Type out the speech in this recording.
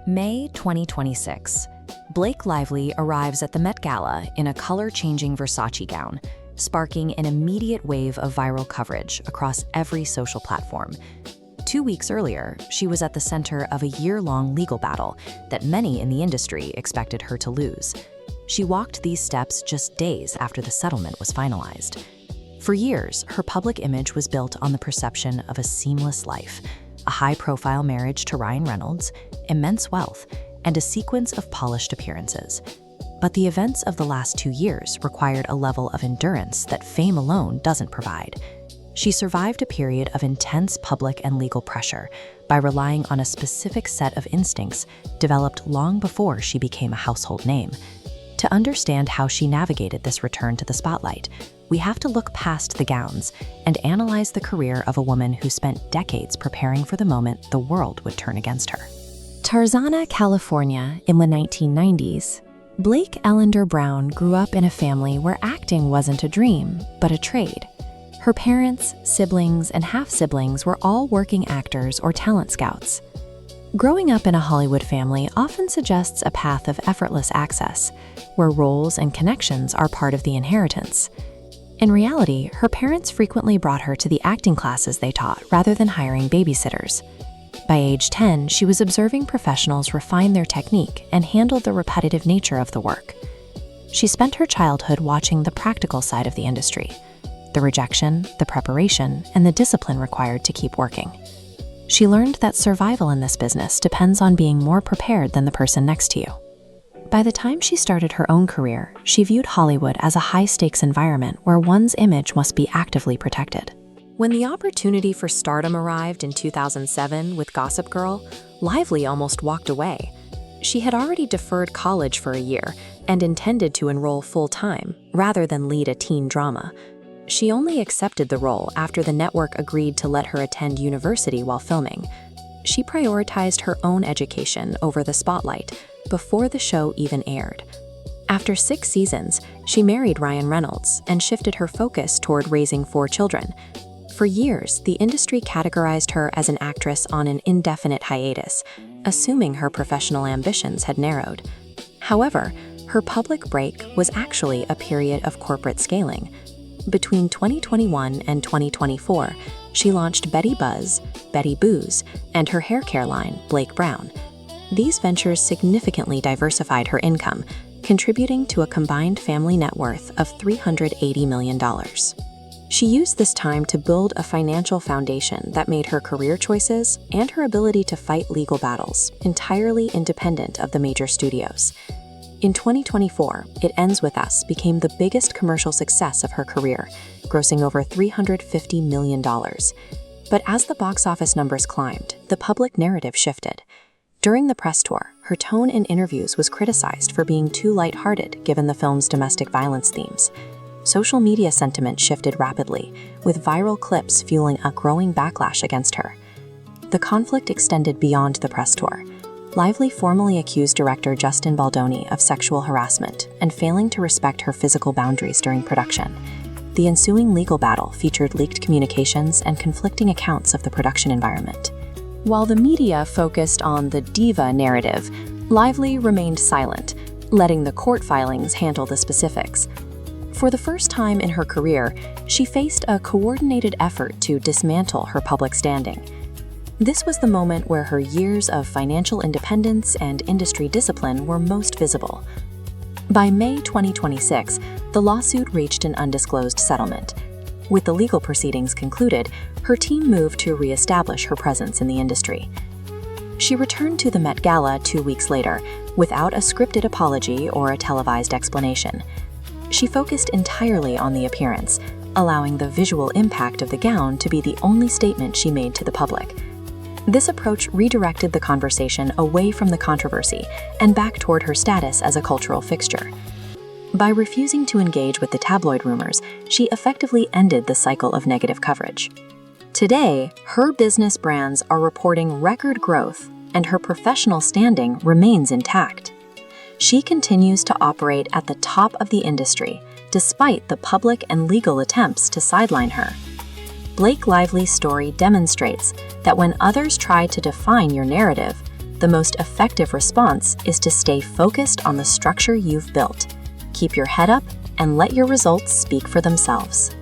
May 2026. Blake Lively arrives at the Met Gala in a color-changing Versace gown, sparking an immediate wave of viral coverage across every social platform. 2 weeks earlier, she was at the center of a year-long legal battle that many in the industry expected her to lose. She walked these steps just days after the settlement was finalized. For years, her public image was built on the perception of a seamless life, a high-profile marriage to Ryan Reynolds, immense wealth, and a sequence of polished appearances. But the events of the last 2 years required a level of endurance that fame alone doesn't provide. She survived a period of intense public and legal pressure by relying on a specific set of instincts developed long before she became a household name. To understand how she navigated this return to the spotlight, we have to look past the gowns and analyze the career of a woman who spent decades preparing for the moment the world would turn against her. Tarzana, California, in the 1990s. Blake Ellender Brown grew up in a family where acting wasn't a dream, but a trade. Her parents, siblings, and half-siblings were all working actors or talent scouts. Growing up in a Hollywood family often suggests a path of effortless access, where roles and connections are part of the inheritance. In reality, her parents frequently brought her to the acting classes they taught rather than hiring babysitters. By age 10, she was observing professionals refine their technique and handle the repetitive nature of the work. She spent her childhood watching the practical side of the industry, the rejection, the preparation, and the discipline required to keep working. She learned that survival in this business depends on being more prepared than the person next to you. By the time she started her own career, she viewed Hollywood as a high-stakes environment where one's image must be actively protected. When the opportunity for stardom arrived in 2007 with Gossip Girl, Lively almost walked away. She had already deferred college for a year and intended to enroll full-time rather than lead a teen drama. She only accepted the role after the network agreed to let her attend university while filming. She prioritized her own education over the spotlight before the show even aired. After 6 seasons, she married Ryan Reynolds and shifted her focus toward raising 4 children. For years, the industry categorized her as an actress on an indefinite hiatus, assuming her professional ambitions had narrowed. However, her public break was actually a period of corporate scaling. Between 2021 and 2024, she launched Betty Buzz, Betty Booze, and her hair care line, Blake Brown. These ventures significantly diversified her income, contributing to a combined family net worth of $380 million. She used this time to build a financial foundation that made her career choices and her ability to fight legal battles entirely independent of the major studios. In 2024, It Ends With Us became the biggest commercial success of her career, grossing over $350 million. But as the box office numbers climbed, the public narrative shifted. During the press tour, her tone in interviews was criticized for being too lighthearted given the film's domestic violence themes. Social media sentiment shifted rapidly, with viral clips fueling a growing backlash against her. The conflict extended beyond the press tour. Lively formally accused director Justin Baldoni of sexual harassment and failing to respect her physical boundaries during production. The ensuing legal battle featured leaked communications and conflicting accounts of the production environment. While the media focused on the diva narrative, Lively remained silent, letting the court filings handle the specifics. For the first time in her career, she faced a coordinated effort to dismantle her public standing. This was the moment where her years of financial independence and industry discipline were most visible. By May 2026, the lawsuit reached an undisclosed settlement. With the legal proceedings concluded, her team moved to reestablish her presence in the industry. She returned to the Met Gala 2 weeks later, without a scripted apology or a televised explanation. She focused entirely on the appearance, allowing the visual impact of the gown to be the only statement she made to the public. This approach redirected the conversation away from the controversy and back toward her status as a cultural fixture. By refusing to engage with the tabloid rumors, she effectively ended the cycle of negative coverage. Today, her business brands are reporting record growth, and her professional standing remains intact. She continues to operate at the top of the industry, despite the public and legal attempts to sideline her. Blake Lively's story demonstrates that when others try to define your narrative, The most effective response is to stay focused on the structure you've built. Keep your head up and let your results speak for themselves.